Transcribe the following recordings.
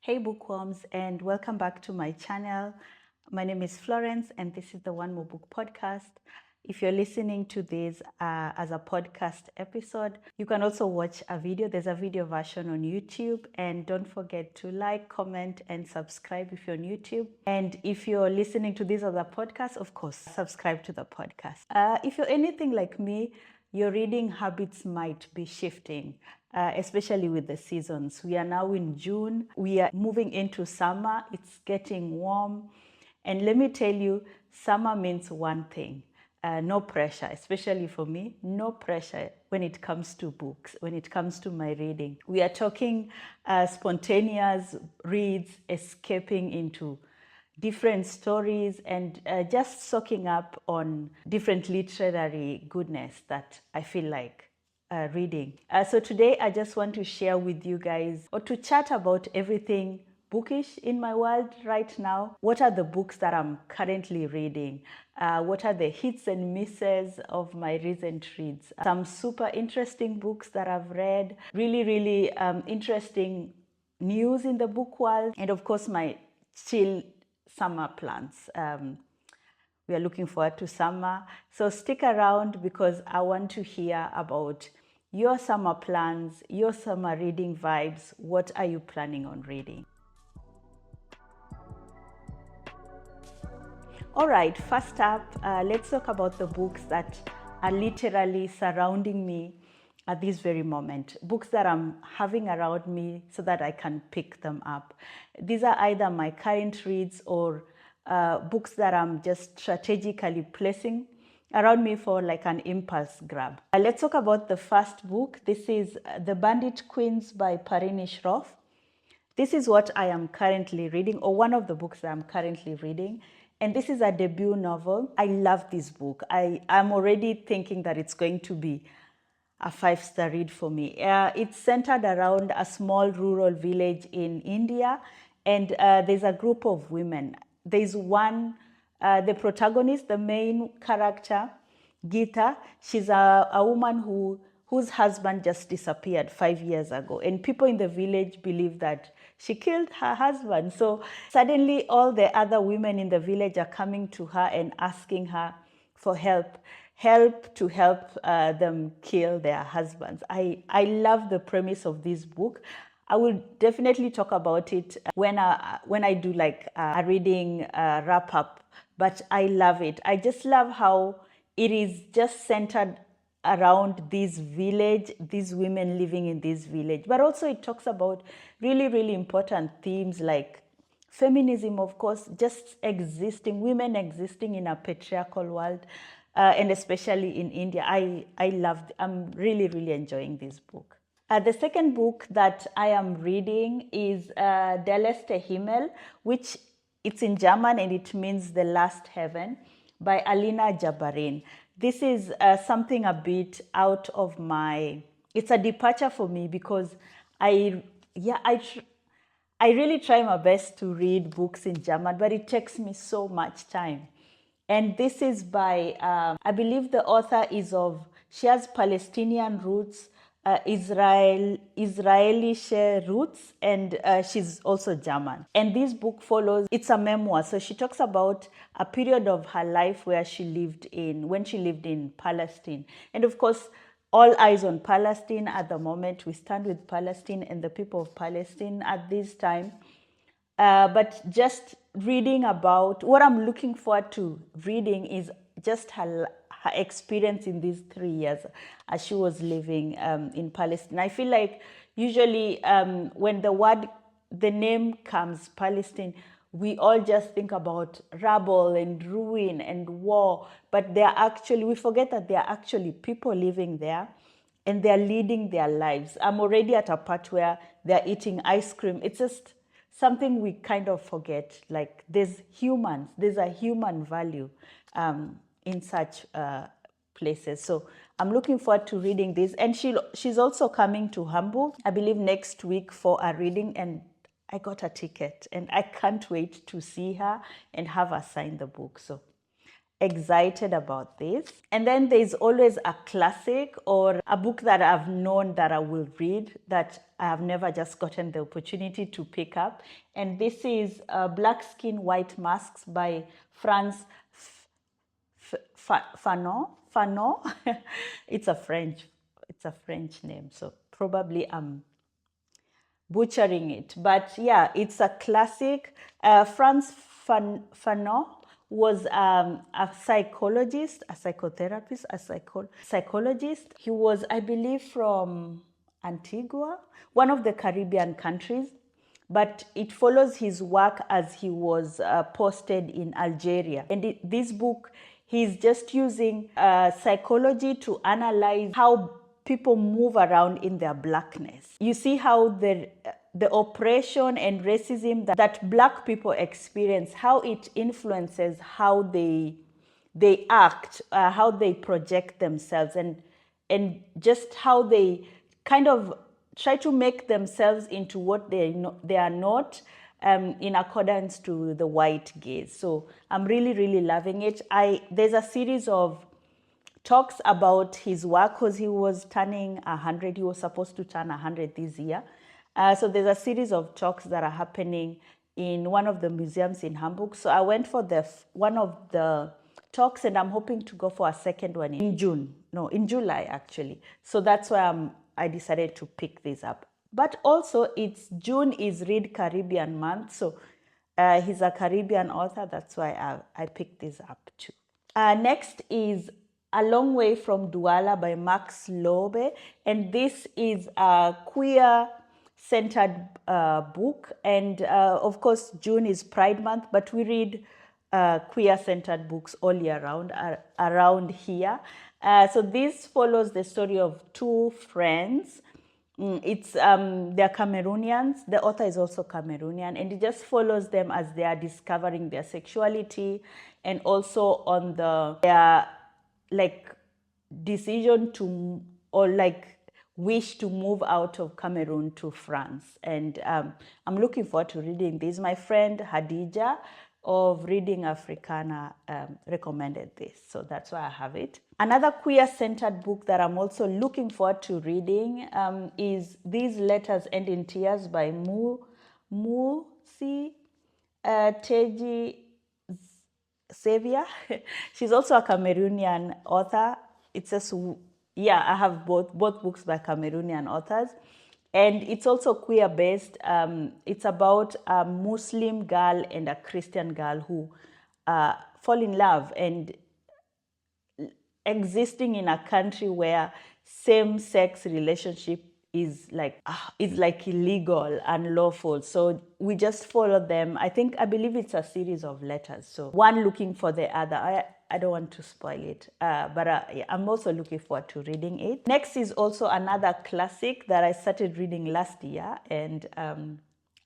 Hey Bookworms, and welcome back to my channel. My name is Florence and this is the One More Book podcast. If you're listening to this as a podcast episode, you can also watch a video. There's a video version on YouTube, and don't forget to like, comment, and subscribe if you're on YouTube. And if you're listening to this as a podcast, of course, subscribe to the podcast. If you're anything like me, your reading habits might be shifting, especially with the seasons. We are now in June. We are moving into summer. It's getting warm. And let me tell you, summer means one thing. No pressure, especially for me, no pressure when it comes to books, when it comes to my reading. We are talking spontaneous reads, escaping into different stories, and just soaking up on different literary goodness that I feel like reading. So today I just want to share with you guys, or to chat about everything bookish in my world right now. What are the books that I'm currently reading? What are the hits and misses of my recent reads? Some super interesting books that I've read, really interesting news in the book world, and of course my chill summer plans. We are looking forward to summer, so stick around because I want to hear about your summer plans, your summer reading vibes. What are you planning on reading? All right, first up, let's talk about the books that are literally surrounding me at this very moment. Books that I'm having around me so that I can pick them up. These are either my current reads or books that I'm just strategically placing around me for like an impulse grab. Let's talk about the first book. This is The Bandit Queens by Parini Shroff. This is what I am currently reading, or one of the books that I'm currently reading. And this is a debut novel. I love this book. I'm already thinking that it's going to be a 5-star read for me. It's centered around a small rural village in India, and there's a group of women. There's one, the protagonist, the main character, Geeta. She's a woman whose husband just disappeared 5 years ago, and people in the village believe that she killed her husband. So suddenly all the other women in the village are coming to her and asking her for help to help them kill their husbands. I love the premise of this book. I will definitely talk about it when I do like a reading wrap up, but I love it. I just love how it is just centered around this village, these women living in this village. But also it talks about really important themes like feminism, of course, just existing, women existing in a patriarchal world, and especially in India. I'm really enjoying this book. The second book that I am reading is Der letzte Himmel, which it's in German and it means The Last Heaven, by Alina Jabarin. This is something a bit out of it's a departure for me because I really try my best to read books in German, but it takes me so much time. And this is by, I believe the author she has Palestinian roots, Israeli roots, and she's also German. And this book it's a memoir. So she talks about a period of her life when she lived in Palestine. And of course, all eyes on Palestine at the moment. We stand with Palestine and the people of Palestine at this time. But just reading about what I'm looking forward to reading is just her experience in these 3 years as she was living in Palestine. I feel like usually when the name comes Palestine, we all just think about rubble and ruin and war, but we forget that there are actually people living there and they're leading their lives. I'm already at a part where they're eating ice cream. It's just something we kind of forget. Like there's a human value in such places. So I'm looking forward to reading this. And she's also coming to Hamburg, I believe next week for a reading, and I got a ticket and I can't wait to see her and have her sign the book. So excited about this. And then there's always a classic or a book that I've known that I will read that I have never just gotten the opportunity to pick up. And this is Black Skin, White Masks by Franz Fanon. Fanon. It's a French name, so probably I'm butchering it. But yeah, it's a classic. Franz Fanon was a psychologist, a psychotherapist, psychologist. He was, I believe, from Antigua, one of the Caribbean countries. But it follows his work as he was posted in Algeria. And this book, he's just using psychology to analyze how people move around in their blackness. You see how the oppression and racism that Black people experience, how it influences how they act, how they project themselves, and just how they kind of try to make themselves into what they are not, in accordance to the white gaze. So I'm really, really loving it. There's a series of talks about his work because he was turning 100. He was supposed to turn 100 this year. So there's a series of talks that are happening in one of the museums in Hamburg. So I went for one of the talks, and I'm hoping to go for a second one in July actually. So that's why I decided to pick this up. But also June is Read Caribbean month. So he's a Caribbean author. That's why I picked this up too. Next is A Long Way from Douala by Max Lobe. And this is a queer-centered book. And of course, June is Pride Month, but we read queer-centered books all year round around here. So this follows the story of two friends. They're Cameroonians. The author is also Cameroonian, and it just follows them as they are discovering their sexuality, and also on their decision to, or wish to move out of Cameroon to France. And I'm looking forward to reading this. My friend Hadija of Reading Africana recommended this, so that's why I have it. Another queer-centered book that I'm also looking forward to reading is These Letters End in Tears by Musi Teji Xavier. She's also a Cameroonian author. It says, yeah, I have both books by Cameroonian authors. And it's also queer-based. It's about a Muslim girl and a Christian girl who fall in love, and existing in a country where same-sex relationship is illegal, unlawful. So we just follow them. I believe it's a series of letters. So one looking for the other. I don't want to spoil it, but I'm also looking forward to reading it. Next is also another classic that I started reading last year, and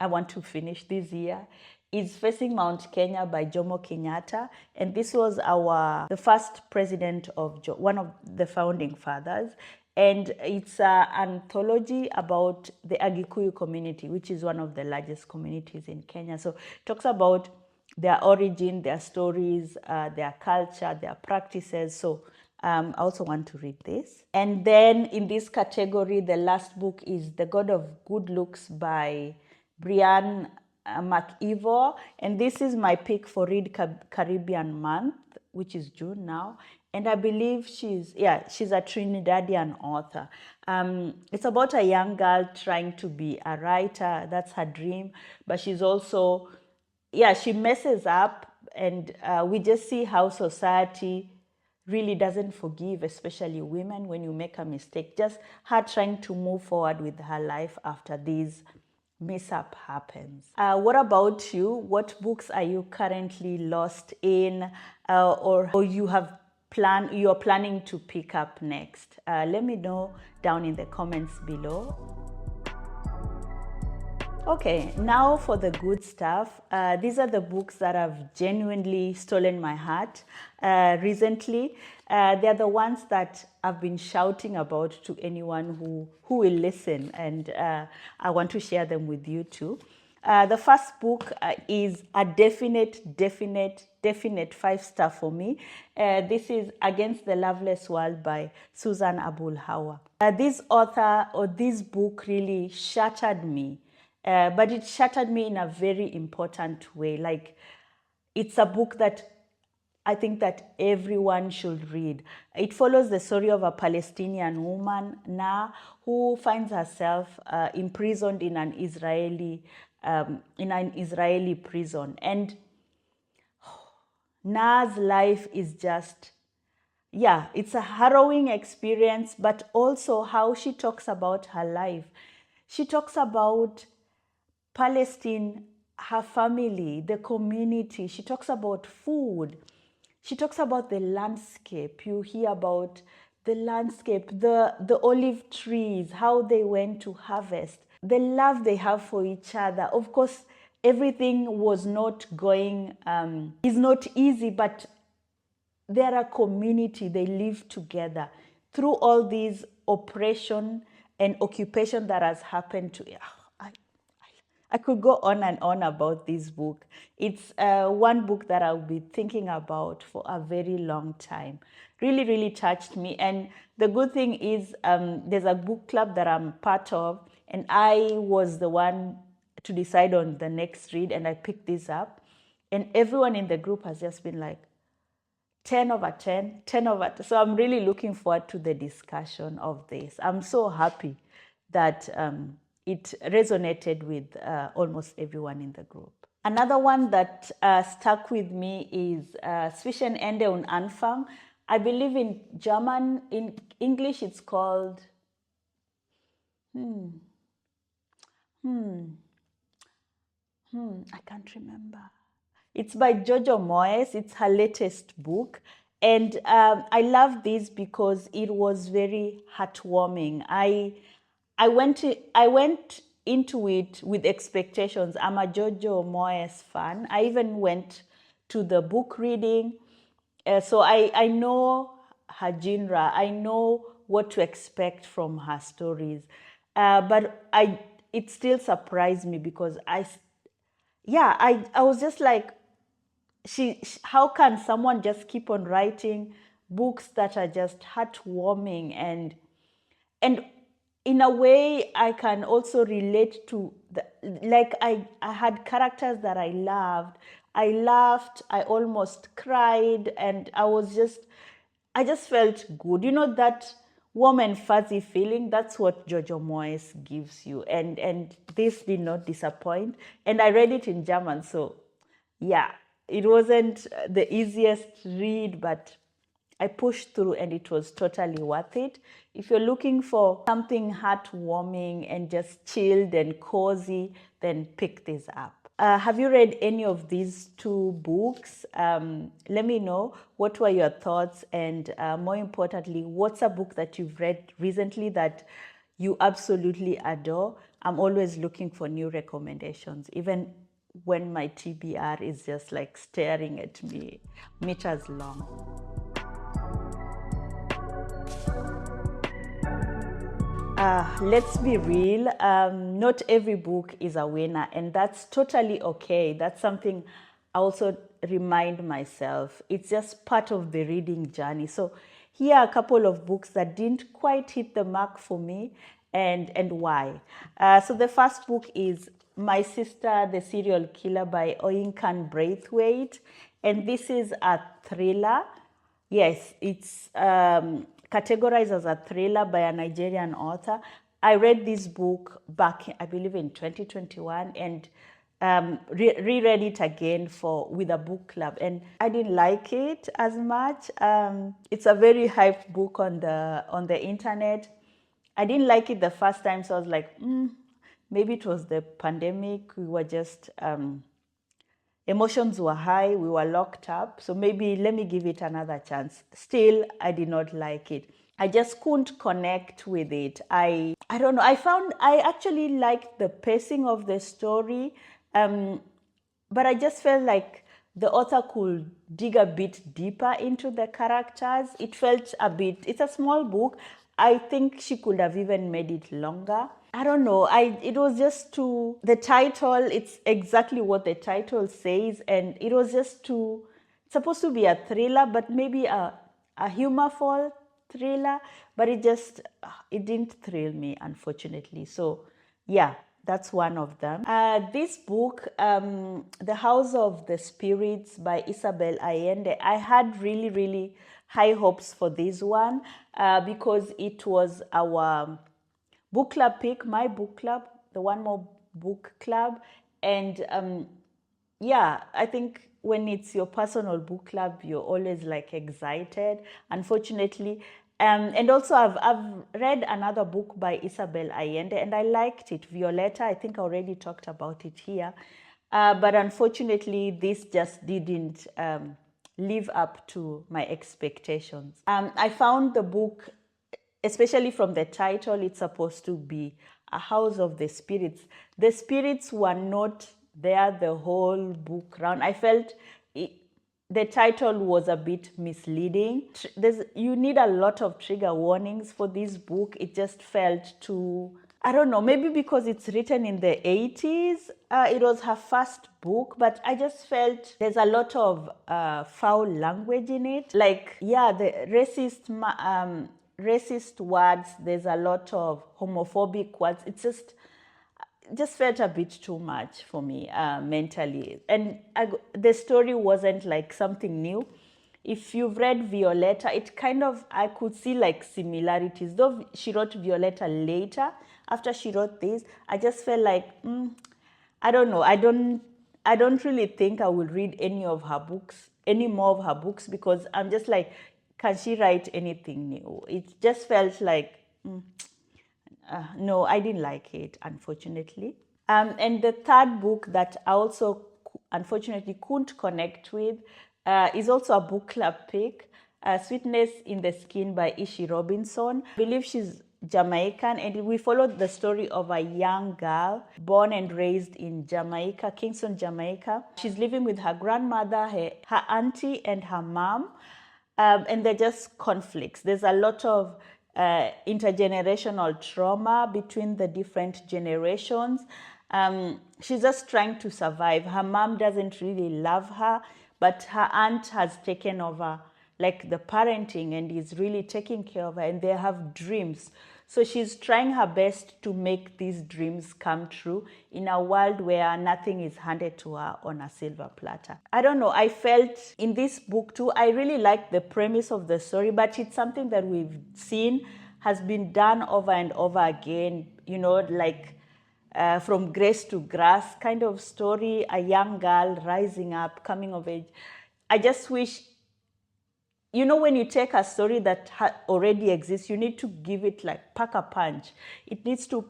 I want to finish this year. It's Facing Mount Kenya by Jomo Kenyatta, and this was the first president of one of the founding fathers. And it's an anthology about the Agikuyu community, which is one of the largest communities in Kenya. So it talks about their origin, their stories, their culture, their practices. So I also want to read this. And then in this category, the last book is The God of Good Looks by Brian McIvor. And this is my pick for Read Caribbean month, which is June now. And I believe she's a Trinidadian author. It's about a young girl trying to be a writer. That's her dream. But she's also, she messes up. And we just see how society really doesn't forgive, especially women, when you make a mistake. Just her trying to move forward with her life after this mishap happens. What about you? What books are you currently lost in, or you're planning to pick up next? Let me know down in the comments below. Okay, now for the good stuff. These are the books that have genuinely stolen my heart recently. They're the ones that I've been shouting about to anyone who will listen, and I want to share them with you too. The first book is a definite 5-star for me. This is Against the Loveless World by Susan Abul Hawa. This author or this book really shattered me, but it shattered me in a very important way. Like, it's a book that I think that everyone should read. It follows the story of a Palestinian woman, Na, who finds herself imprisoned in an Israeli prison. And Na's life is just, yeah, it's a harrowing experience, but also how she talks about her life. She talks about Palestine, her family, the community. She talks about food. She talks about the landscape. You hear about the landscape, the olive trees, how they went to harvest, the love they have for each other. Of course, everything was not going, is not easy, but they're a community. They live together through all these oppression and occupation that has happened to I could go on and on about this book. It's one book that I'll be thinking about for a very long time. Really, really touched me. And the good thing is there's a book club that I'm part of, and I was the one to decide on the next read, and I picked this up. And everyone in the group has just been like, 10 over 10, 10 over 10. So I'm really looking forward to the discussion of this. I'm so happy that it resonated with almost everyone in the group. Another one that stuck with me is Zwischen Ende und Anfang. I believe in German, in English it's called, I can't remember. It's by Jojo Moyes. It's her latest book. And I love this because it was very heartwarming. I went into it with expectations. I'm a Jojo Moyes fan. I even went to the book reading. So I know her genre. I know what to expect from her stories. But it still surprised me because I was just like, how can someone just keep on writing books that are just heartwarming and in a way I can also relate to I had characters that I loved. I laughed, I almost cried, and I just felt good. You know, that warm and fuzzy feeling, that's what Jojo Moyes gives you. And this did not disappoint. And I read it in German, so yeah. It wasn't the easiest read, but I pushed through and it was totally worth it. If you're looking for something heartwarming and just chilled and cozy, then pick this up. Have you read any of these two books? Let me know what were your thoughts, and more importantly, what's a book that you've read recently that you absolutely adore? I'm always looking for new recommendations, even when my TBR is just like staring at me meters long. Let's be real, not every book is a winner, and that's totally okay. That's something I also remind myself. It's just part of the reading journey. So here are a couple of books that didn't quite hit the mark for me, and why. So the first book is My Sister, the Serial Killer by Oyinkan Braithwaite. And this is a thriller. Yes, it's categorized as a thriller by a Nigerian author. I read this book back, I believe, in 2021, and reread it again with a book club, and I didn't like it as much. It's a very hyped book on the internet. I didn't like it the first time, so I was like, maybe it was the pandemic. We were just, emotions were high. We were locked up. So maybe let me give it another chance. Still, I did not like it. I just couldn't connect with it. I don't know. I actually liked the pacing of the story. But I just felt like the author could dig a bit deeper into the characters. It felt it's a small book. I think she could have even made it longer. I don't know. It was just too, the title, it's exactly what the title says, and it was just too, it's supposed to be a thriller, but maybe a humorful thriller, but it didn't thrill me, unfortunately. So yeah, that's one of them. This book, The House of the Spirits by Isabel Allende, I had really, really high hopes for this one because it was our book club pick, my book club, the One More Book Club. And yeah, I think when it's your personal book club, you're always like excited, unfortunately. And also I've read another book by Isabel Allende and I liked it, Violetta. I think I already talked about it here. But unfortunately, this just didn't live up to my expectations. I found the book, especially from the title, it's supposed to be a house of the spirits. The spirits were not there the whole book round. I felt the title was a bit misleading. You need a lot of trigger warnings for this book. It just felt too, I don't know, maybe because it's written in the 80s. It was her first book, but I just felt there's a lot of foul language in it. Like, yeah, the racist words, there's a lot of homophobic words. It just felt a bit too much for me mentally. And the story wasn't like something new. If you've read Violetta, it kind of, I could see like similarities. Though she wrote Violetta later, after she wrote this, I just felt like, I don't know. I don't really think I will read any more of her books, because I'm just like, can she write anything new? It just felt like, no, I didn't like it, unfortunately. And the third book that I also unfortunately couldn't connect with is also a book club pick, Sweetness in the Skin by Ishi Robinson. I believe she's Jamaican, and we followed the story of a young girl born and raised in Jamaica, Kingston, Jamaica. She's living with her grandmother, her auntie, and her mom. And they're just conflicts. There's a lot of intergenerational trauma between the different generations. She's just trying to survive. Her mom doesn't really love her, but her aunt has taken over like the parenting and is really taking care of her, and they have dreams. So she's trying her best to make these dreams come true in a world where nothing is handed to her on a silver platter. I don't know, I felt in this book too, I really like the premise of the story, but it's something that we've seen has been done over and over again, you know, like from grace to grass kind of story, a young girl rising up, coming of age. I just wish, you know, when you take a story that already exists, you need to give it like pack a punch. It needs to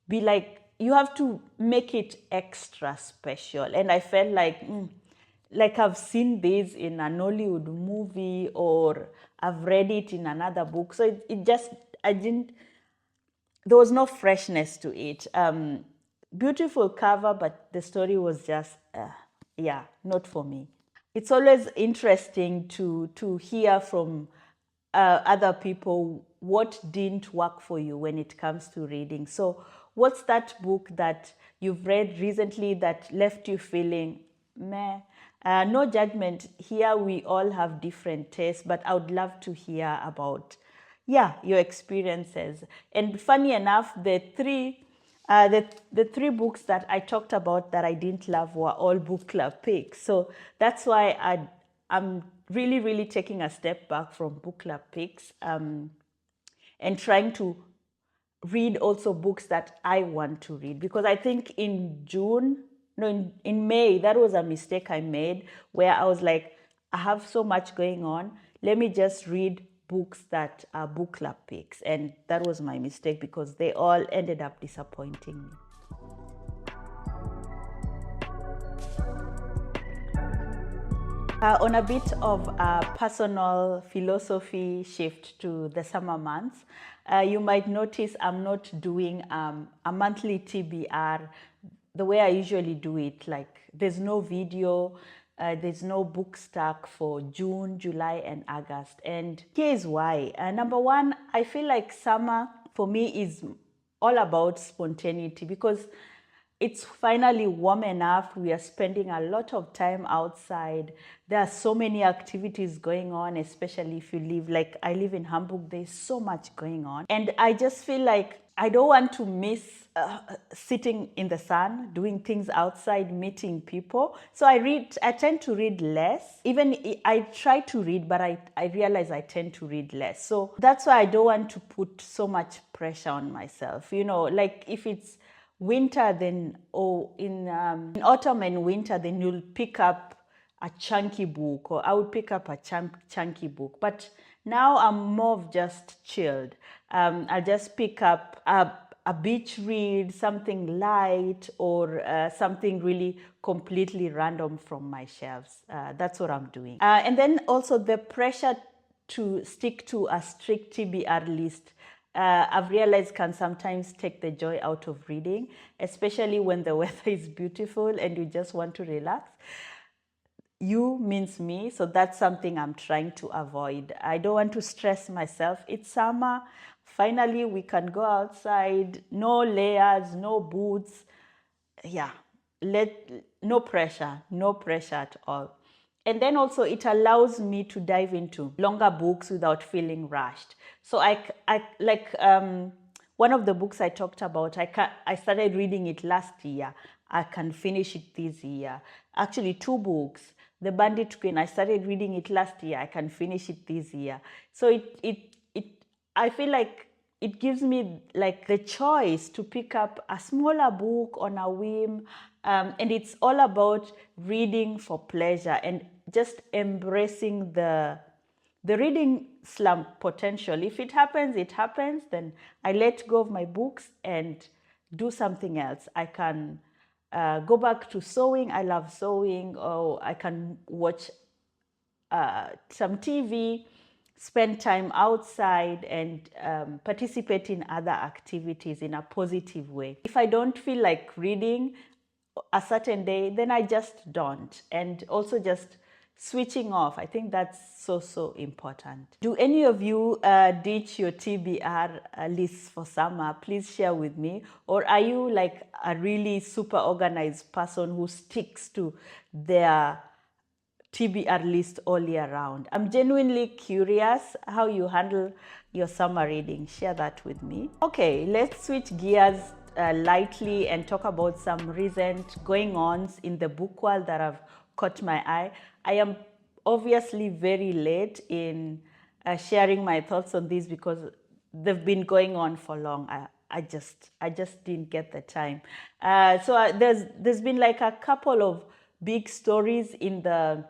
be like, you have to make it extra special. And I felt like I've seen this in an Hollywood movie, or I've read it in another book. So there was no freshness to it. Beautiful cover, but the story was just, yeah, not for me. It's always interesting to hear from other people what didn't work for you when it comes to reading. So what's that book that you've read recently that left you feeling meh? No judgment. Here we all have different tastes, but I would love to hear about, yeah, your experiences. And funny enough, the three books that I talked about that I didn't love were all book club picks. So that's why I'm really, really taking a step back from book club picks and trying to read also books that I want to read. Because I think in May, that was a mistake I made, where I was like, I have so much going on. Let me just read books that are book club picks. And that was my mistake, because they all ended up disappointing me. On a bit of a personal philosophy shift to the summer months, you might notice I'm not doing a monthly TBR the way I usually do it. Like, there's no video, there's no book stack for June, July, and August. And here's why. Number one, I feel like summer for me is all about spontaneity, because it's finally warm enough. We are spending a lot of time outside. There are so many activities going on, especially if you live, like I live in Hamburg, there's so much going on. And I just feel like I don't want to miss sitting in the sun, doing things outside, meeting people. So I tend to read less. Even I try to read, but I realize I tend to read less. So that's why I don't want to put so much pressure on myself. You know, like if it's winter, then, or in autumn and winter, then you'll pick up a chunky book, or I would pick up a chunky book. But now I'm more of just chilled. I'll just pick up a beach read, something light, or something really completely random from my shelves. That's what I'm doing. And then also the pressure to stick to a strict TBR list, I've realized can sometimes take the joy out of reading, especially when the weather is beautiful and you just want to relax. You means me, so that's something I'm trying to avoid. I don't want to stress myself. It's summer. Finally, we can go outside. No layers, no boots. Yeah, no pressure at all. And then also it allows me to dive into longer books without feeling rushed. So I like one of the books I talked about, I started reading it last year. I can finish it this year. Actually, 2 books. The Bandit Queen, I started reading it last year. I can finish it this year. So I feel like it gives me like the choice to pick up a smaller book on a whim. And it's all about reading for pleasure and just embracing the reading slump potential. If it happens, it happens. Then I let go of my books and do something else. I can go back to sewing. I love sewing. Or I can watch some TV, spend time outside, and participate in other activities in a positive way. If I don't feel like reading a certain day, then I just don't. And also just switching off. I think that's so important. Do any of you ditch your TBR lists for summer? Please share with me. Or are you like a really super organized person who sticks to their TBR list all year round? I'm genuinely curious how you handle your summer reading. Share that with me. Okay, let's switch gears lightly and talk about some recent going-ons in the book world that have caught my eye. I am obviously very late in sharing my thoughts on these because they've been going on for long. I just didn't get the time. So there's been like a couple of big stories in the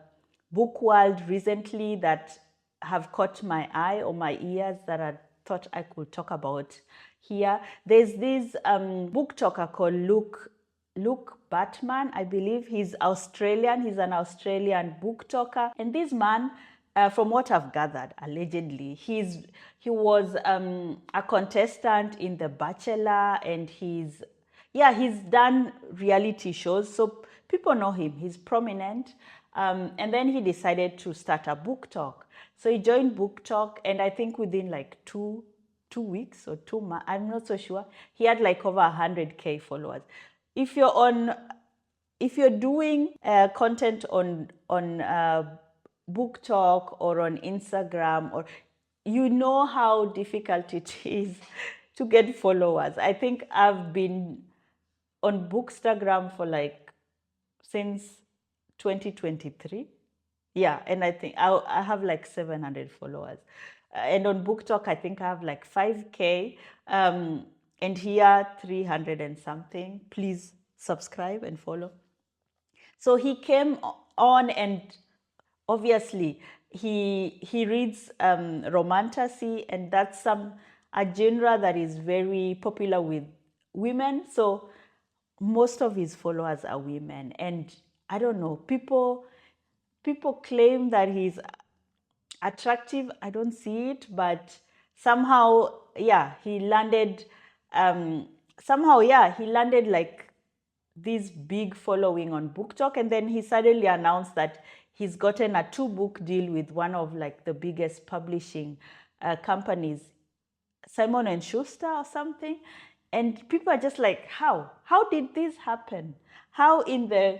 book world recently that have caught my eye or my ears that I thought I could talk about here. There's this book talker called Luke Bateman, I believe. He's Australian. He's an Australian book talker. And this man, from what I've gathered, allegedly, he was a contestant in The Bachelor, and he's done reality shows. So people know him. He's prominent. And then he decided to start a book talk. So he joined Book Talk, and I think within like two weeks or 2 months, I'm not so sure, he had like over 100K followers. If you're doing content on Book Talk or on Instagram, or you know how difficult it is to get followers. I think I've been on Bookstagram for like since 2023. Yeah, and I think I have like 700 followers. And on Book Talk, I think I have like 5K. And here, 300 and something. Please subscribe and follow. So he came on, and obviously he reads romantasy, and that's a genre that is very popular with women. So most of his followers are women, and I don't know, people claim that he's attractive. I don't see it, but somehow, he landed like this big following on Book Talk, and then he suddenly announced that he's gotten a 2-book deal with one of like the biggest publishing companies, Simon & Schuster or something. And people are just like, how? How did this happen? How in the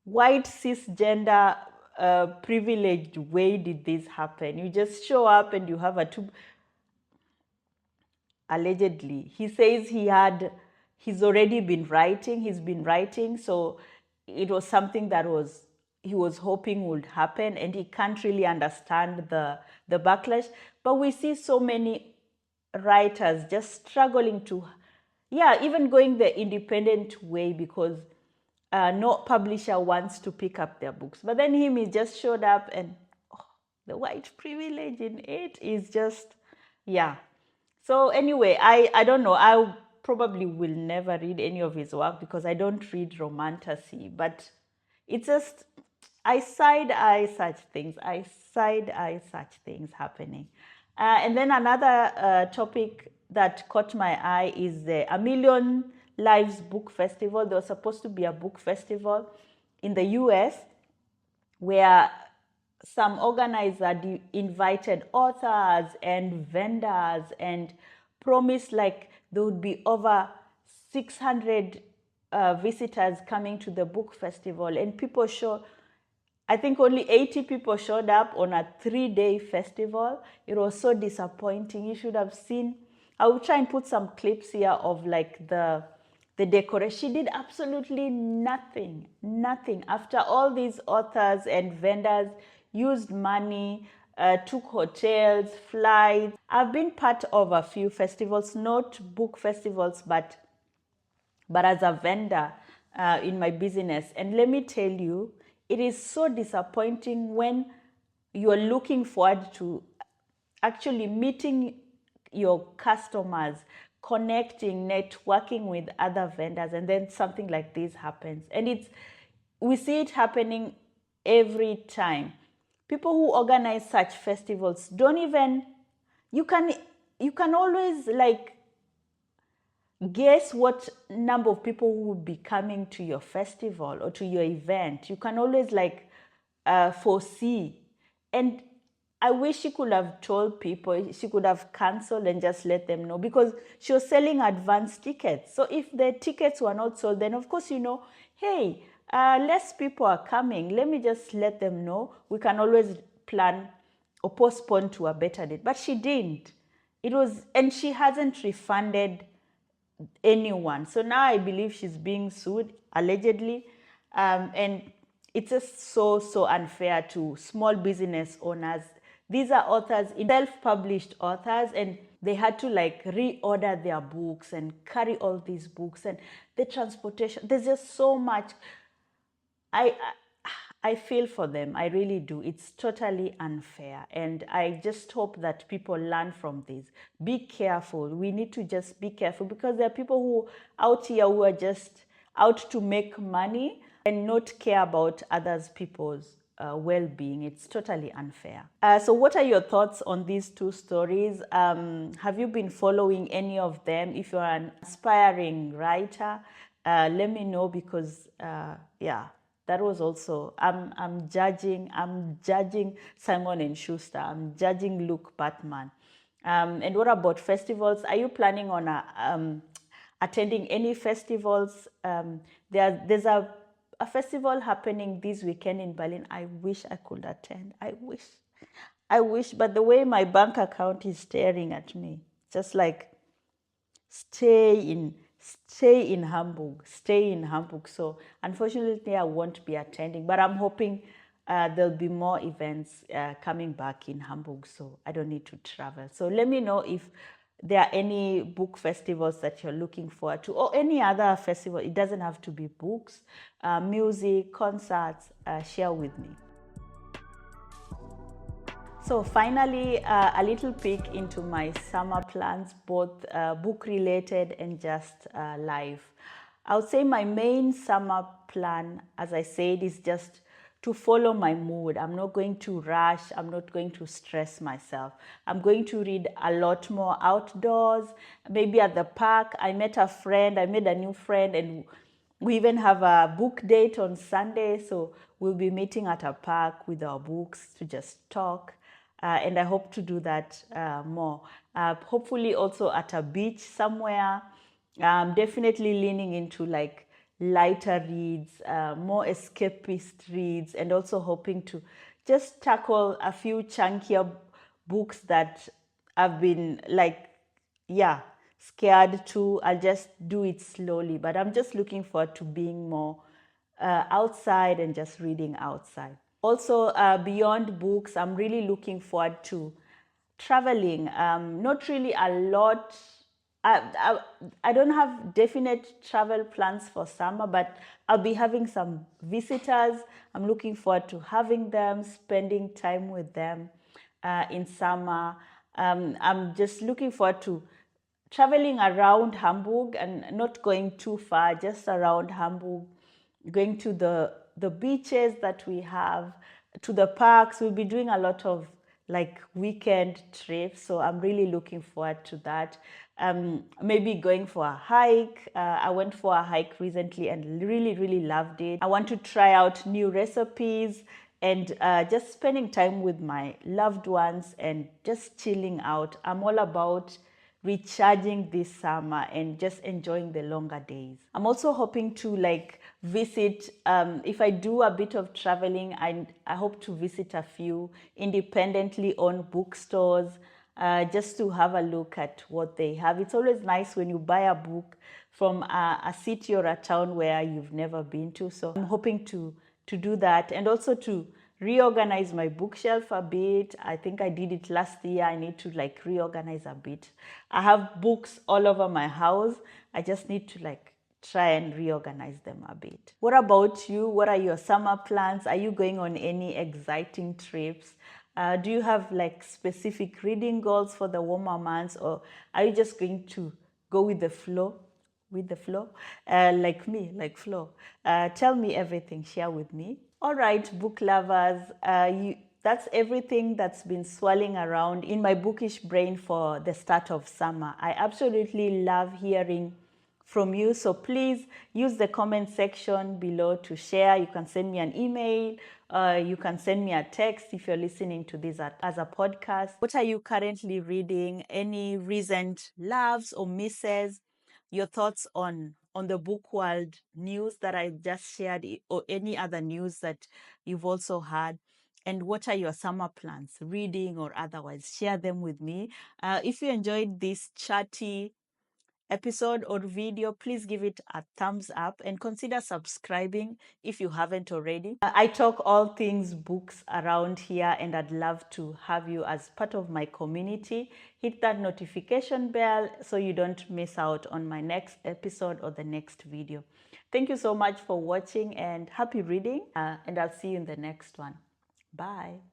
white cisgender privileged way did this happen? You just show up and you have a two. Allegedly, he says he's already been writing. He's been writing, so it was something that he was hoping would happen, and he can't really understand the backlash. But we see so many writers just struggling to, yeah, even going the independent way because no publisher wants to pick up their books. But then he just showed up, and the white privilege in it is just, yeah. So anyway, I don't know. I probably will never read any of his work because I don't read romantasy. But it's just, I side-eye such things. I side-eye such things happening. And then another topic that caught my eye is the A Million Lives Book Festival. There was supposed to be a book festival in the US where some organizer invited authors and vendors and promised like there would be over 600 visitors coming to the book festival, and people showed, I think only 80 people showed up on a 3-day festival. It was so disappointing. You should have seen. I will try and put some clips here of like the decoration. She did absolutely nothing. After all these authors and vendors used money, took hotels, flights. I've been part of a few festivals, not book festivals, but as a vendor in my business. And let me tell you, it is so disappointing when you're looking forward to actually meeting your customers, connecting, networking with other vendors, and then something like this happens. And we see it happening every time. People who organize such festivals don't even, you can always like guess what number of people who will be coming to your festival or to your event. You can always like foresee. And I wish she could have told people, she could have canceled and just let them know, because she was selling advance tickets. So if the tickets were not sold, then of course, hey, less people are coming. Let me just let them know. We can always plan or postpone to a better date. But she didn't. And she hasn't refunded anyone. So now I believe she's being sued, allegedly. And it's just so unfair to small business owners. These are authors, self-published authors, and they had to like reorder their books and carry all these books and the transportation. There's just so much. I feel for them. I really do. It's totally unfair. And I just hope that people learn from this. Be careful. We need to just be careful, because there are people who out here who are just out to make money and not care about others people's well-being. It's totally unfair. So what are your thoughts on these two stories? Have you been following any of them? If you're an aspiring writer, let me know, because yeah, that was also, I'm judging Simon & Schuster. I'm judging Luke Bateman. And what about festivals? Are you planning on attending any festivals? There's a festival happening this weekend in Berlin. I wish I could attend. I wish, but the way my bank account is staring at me, just like stay in Hamburg. So unfortunately, I won't be attending, but I'm hoping there'll be more events coming back in Hamburg, so I don't need to travel. So let me know if there are any book festivals that you're looking forward to, or any other festival. It doesn't have to be books, music, concerts. Share with me. So finally, a little peek into my summer plans, both book-related and just life. I would say my main summer plan, as I said, is just to follow my mood. I'm not going to rush. I'm not going to stress myself. I'm going to read a lot more outdoors, maybe at the park. I made a new friend, and we even have a book date on Sunday. So we'll be meeting at a park with our books to just talk. And I hope to do that more. Hopefully also at a beach somewhere, I'm definitely leaning into like lighter reads, more escapist reads, and also hoping to just tackle a few chunkier books that I've been like, yeah, scared to. I'll just do it slowly, but I'm just looking forward to being more outside and just reading outside. Also, beyond books, I'm really looking forward to traveling. Not really a lot. I, I don't have definite travel plans for summer, but I'll be having some visitors. I'm looking forward to having them, spending time with them in summer. I'm just looking forward to traveling around Hamburg and not going too far, just around Hamburg, going to the beaches that we have, to the parks. We'll be doing a lot of like weekend trips, so I'm really looking forward to that. Maybe going for a hike. I went for a hike recently and really loved it. I want to try out new recipes and just spending time with my loved ones and just chilling out. I'm all about recharging this summer and just enjoying the longer days. I'm also hoping to like visit, if I do a bit of traveling, I hope to visit a few independently owned bookstores, just to have a look at what they have. It's always nice when you buy a book from a city or a town where you've never been to. So I'm hoping to do that, and also to reorganize my bookshelf a bit. I think I did it last year. I need to like reorganize a bit. I have books all over my house. I just need to like try and reorganize them a bit. What about you? What are your summer plans? Are you going on any exciting trips? Do you have like specific reading goals for the warmer months, or are you just going to go with the flow? With the flow, like me, like Flo. Tell me everything, share with me. All right, book lovers, that's everything that's been swirling around in my bookish brain for the start of summer. I absolutely love hearing from you. So please use the comment section below to share. You can send me an email. You can send me a text if you're listening to this as a podcast. What are you currently reading? Any recent loves or misses? Your thoughts on the book world news that I just shared, or any other news that you've also had. And what are your summer plans, reading or otherwise? Share them with me. If you enjoyed this chatty episode or video, please give it a thumbs up and consider subscribing if you haven't already. I talk all things books around here, and I'd love to have you as part of my community. Hit that notification bell so you don't miss out on my next episode or the next video. Thank you so much for watching, and happy reading, and I'll see you in the next one. Bye.